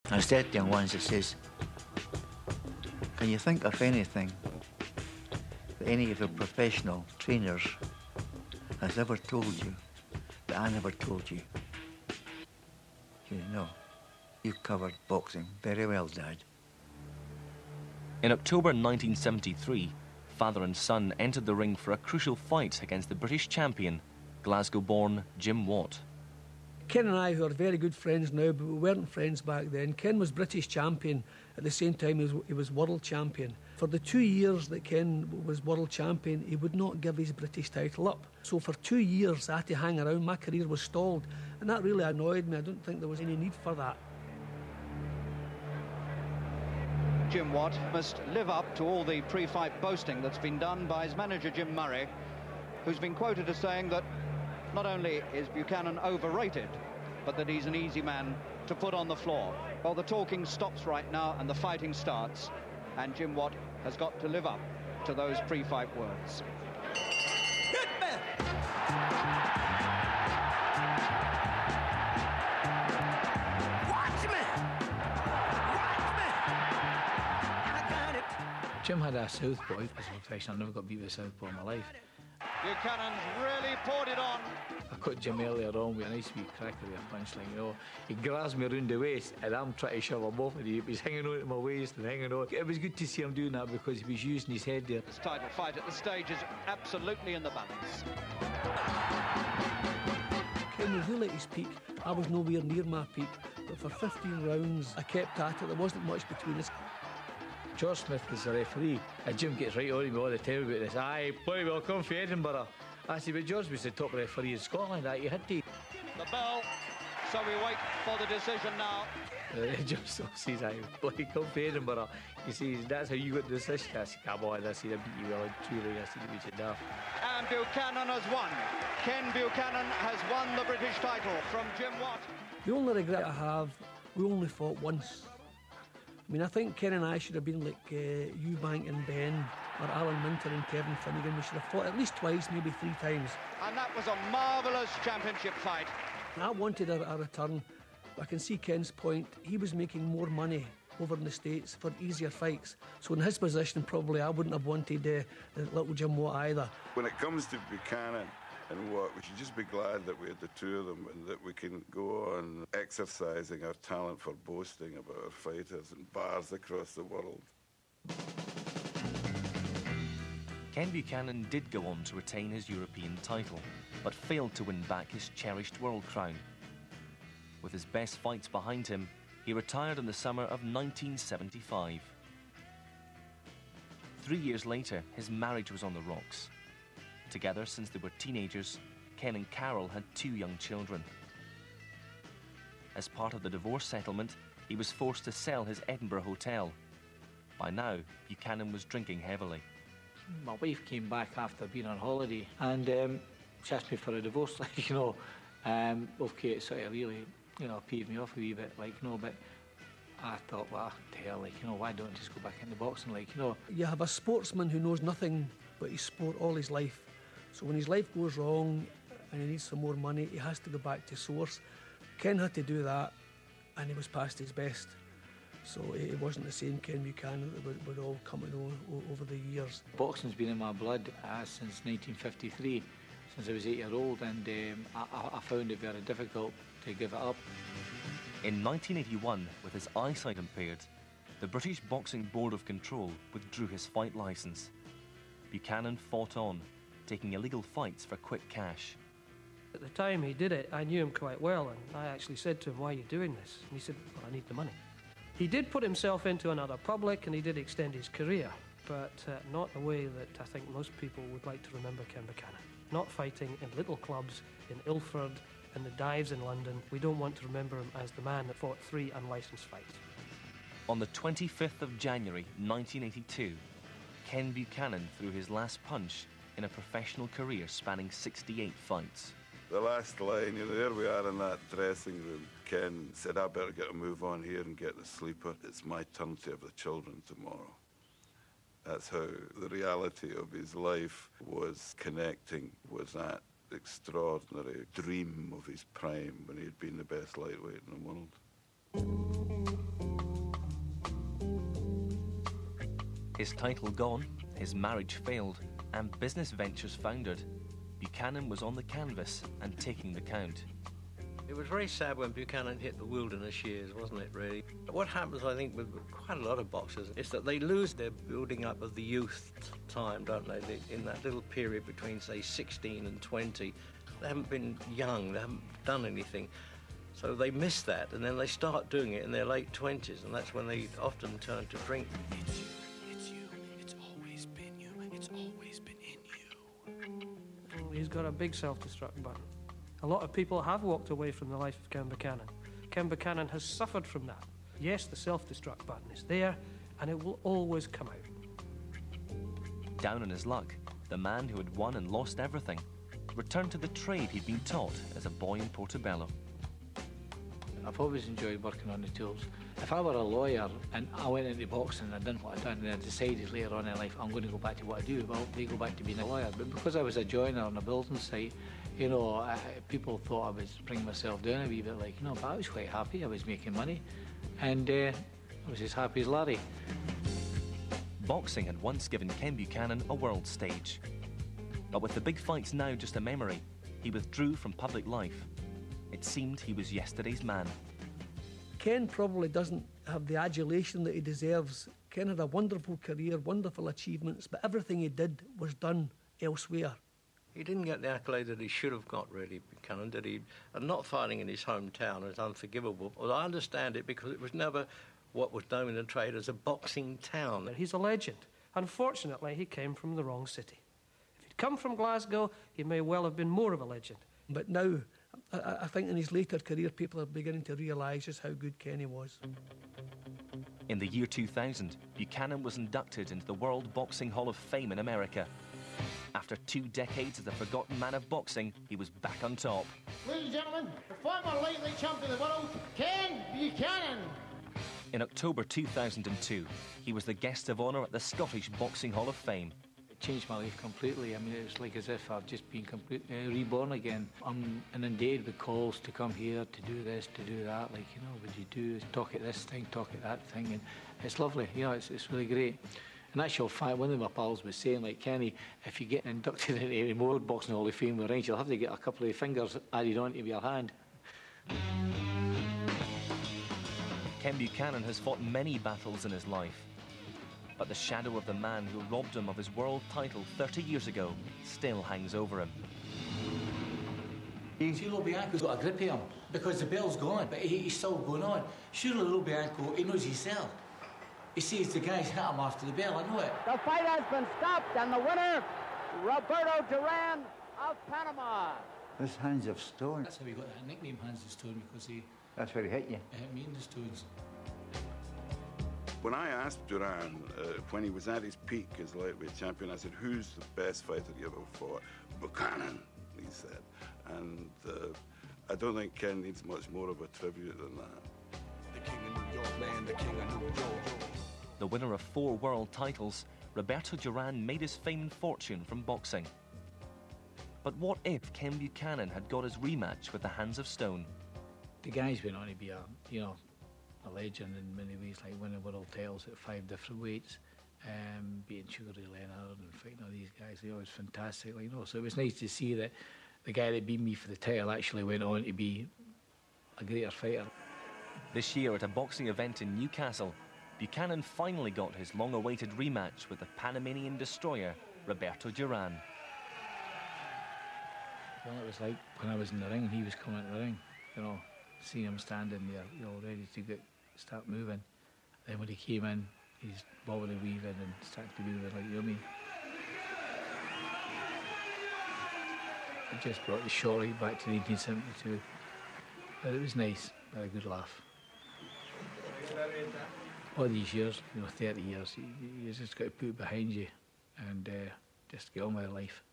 I said to young ones, I says, can you think of anything that any of the professional trainers has ever told you that I never told you? You know, you've covered boxing very well, Dad. In October 1973, father and son entered the ring for a crucial fight against the British champion, Glasgow-born Jim Watt. Ken and I, who are very good friends now, but we weren't friends back then. Ken was British champion at the same time he was world champion. For the 2 years that Ken was world champion, he would not give his British title up. So for 2 years I had to hang around, my career was stalled, and that really annoyed me. I don't think there was any need for that. Jim Watt must live up to all the pre-fight boasting that's been done by his manager Jim Murray, who's been quoted as saying that not only is Buchanan overrated, but that he's an easy man to put on the floor. Well, the talking stops right now and the fighting starts, and Jim Watt has got to live up to those pre-fight words. Hit me! Watch me! Watch me! I got it! Jim had a southpaw as a professional. I never got beat with a southpaw in my life. Buchanan's really poured it on. I caught Jim earlier on with a nice wee cracker with a punchline, you know. He grabs me around the waist and I'm trying to shove him off, and he was hanging on to my waist and hanging on. It was good to see him doing that because he was using his head there. This title fight at the stage is absolutely in the balance. Ken was really at his peak. I was nowhere near my peak, but for 15 rounds I kept at it. There wasn't much between us. George Smith was the referee, and Jim gets right on me all the time about this. Aye, boy, we'll come for Edinburgh. I said, but George was the top referee in Scotland, you had to. The bell, so we wait for the decision now. George says, aye, boy, come for Edinburgh. He says, that's how you got the decision. I said, come on, I said, I beat you well and truly. I said, you beat it now. And Buchanan has won. Ken Buchanan has won the British title from Jim Watt. The only regret I have, we only fought once. I mean, I think Ken and I should have been like Eubank and Ben, or Alan Minter and Kevin Finnegan. We should have fought at least twice, maybe 3 times. And that was a marvellous championship fight. I wanted a return. I can see Ken's point. He was making more money over in the States for easier fights. So in his position, probably I wouldn't have wanted little Jim Watt either. When it comes to Buchanan and Watt, we should just be glad that we had the two of them and that we can go on exercising our talent for boasting about our fighters in bars across the world. Ken Buchanan did go on to retain his European title, but failed to win back his cherished world crown. With his best fights behind him, he retired in the summer of 1975. 3 years later, his marriage was on the rocks. Together since they were teenagers, Ken and Carol had 2 young children. As part of the divorce settlement, he was forced to sell his Edinburgh hotel. By now, Buchanan was drinking heavily. My wife came back after being on holiday and she asked me for a divorce, like, you know. Okay, it sort of really, you know, peeved me off a wee bit, like, you know, but I thought, well, hell, like, you know, why don't I just go back into boxing, like, you know. You have a sportsman who knows nothing but his sport all his life. So when his life goes wrong and he needs some more money, he has to go back to source. Ken had to do that, and he was past his best. So it wasn't the same Ken Buchanan that would all come to know over the years. Boxing's been in my blood since 1953, since I was 8 years old, and I found it very difficult to give it up. In 1981, with his eyesight impaired, the British Boxing Board of Control withdrew his fight licence. Buchanan fought on, taking illegal fights for quick cash. At the time he did it, I knew him quite well, and I actually said to him, why are you doing this? And he said, well, I need the money. He did put himself into another public, and he did extend his career, but not the way that I think most people would like to remember Ken Buchanan. Not fighting in little clubs in Ilford and the dives in London. We don't want to remember him as the man that fought 3 unlicensed fights. On the 25th of January 1982, Ken Buchanan threw his last punch in a professional career spanning 68 fights. The last line, you know, there we are in that dressing room. Ken said, I better get a move on here and get the sleeper. It's my turn to have the children tomorrow. That's how the reality of his life was connecting with that extraordinary dream of his prime when he had been the best lightweight in the world. His title gone, his marriage failed, and business ventures foundered, Buchanan was on the canvas and taking the count. It was very sad when Buchanan hit the wilderness years, wasn't it, really? What happens, I think, with quite a lot of boxers is that they lose their building up of the youth time, don't they? In that little period between, say, 16 and 20, they haven't been young, they haven't done anything. So they miss that, and then they start doing it in their late 20s, and that's when they often turn to drink. It's you, it's always been you, it's always been in you. He's got a big self-destruct button. A lot of people have walked away from the life of Ken Buchanan. Ken Buchanan has suffered from that. Yes, the self-destruct button is there, and it will always come out. Down on his luck, the man who had won and lost everything returned to the trade he'd been taught as a boy in Portobello. I've always enjoyed working on the tools. If I were a lawyer and I went into boxing and I'd done what I'd done and I decided later on in life I'm going to go back to what I do, well, they go back to being a lawyer. But because I was a joiner on a building site, you know, people thought I was bringing myself down a wee bit, like, you know, but I was quite happy. I was making money, and I was as happy as Larry. Boxing had once given Ken Buchanan a world stage. But with the big fights now just a memory, he withdrew from public life. It seemed he was yesterday's man. Ken probably doesn't have the adulation that he deserves. Ken had a wonderful career, wonderful achievements, but everything he did was done elsewhere. He didn't get the accolade that he should have got, really, Buchanan, did he? And not fighting in his hometown is unforgivable. Well, I understand it because it was never what was known in the trade as a boxing town. He's a legend. Unfortunately, he came from the wrong city. If he'd come from Glasgow, he may well have been more of a legend. But now, I think in his later career, people are beginning to realise just how good Kenny was. In the year 2000, Buchanan was inducted into the World Boxing Hall of Fame in America. After 2 decades as the forgotten man of boxing, he was back on top. Ladies and gentlemen, the former lightweight champion of the world, Ken Buchanan. In October 2002, he was the guest of honour at the Scottish Boxing Hall of Fame. It changed my life completely. I mean, it was like as if I've just been completely reborn again. I'm inundated with calls to come here, to do this, to do that. Like, you know, would you do talk at this thing, talk at that thing? And it's lovely, you know, it's really great. In actual fact, one of my pals was saying, like, Kenny, if you get inducted into the World Boxing Hall of Fame with range, you'll have to get a couple of fingers added onto your hand. Ken Buchanan has fought many battles in his life, but the shadow of the man who robbed him of his world title 30 years ago still hangs over him. See, Lobianco's got a grip of him because the bell's gone, but he's still going on. Surely Lobianco, he knows himself. He sees the guys hit him after the bell, I know it. The fight has been stopped, and the winner, Roberto Duran of Panama. His hands of stone. That's how he got that nickname, Hands of Stone, because he That's where he hit you. hit me in the stones. When I asked Duran, when he was at his peak as lightweight champion, I said, who's the best fighter you ever fought? Buchanan, he said. And I don't think Ken needs much more of a tribute than that. The king of New York, man, the king of New York. The winner of 4 world titles, Roberto Duran made his fame and fortune from boxing. But what if Ken Buchanan had got his rematch with the Hands of Stone? The guy's went on to be a legend in many ways, like winning world titles at 5 different weights, beating Sugar Ray Leonard and fighting all these guys. They always fantastic, you know. So it was nice to see that the guy that beat me for the title actually went on to be a greater fighter. This year at a boxing event in Newcastle, Buchanan finally got his long-awaited rematch with the Panamanian destroyer, Roberto Duran. Well, it was like when I was in the ring, he was coming into the ring, you know, seeing him standing there, you know, ready to start moving. Then when he came in, he's bobbing and weaving and started to move like yummy. It just brought the shorty back to 1972. But it was nice, I had a good laugh. All these years, you know, 30 years, you just got to put it behind you and just get on with life.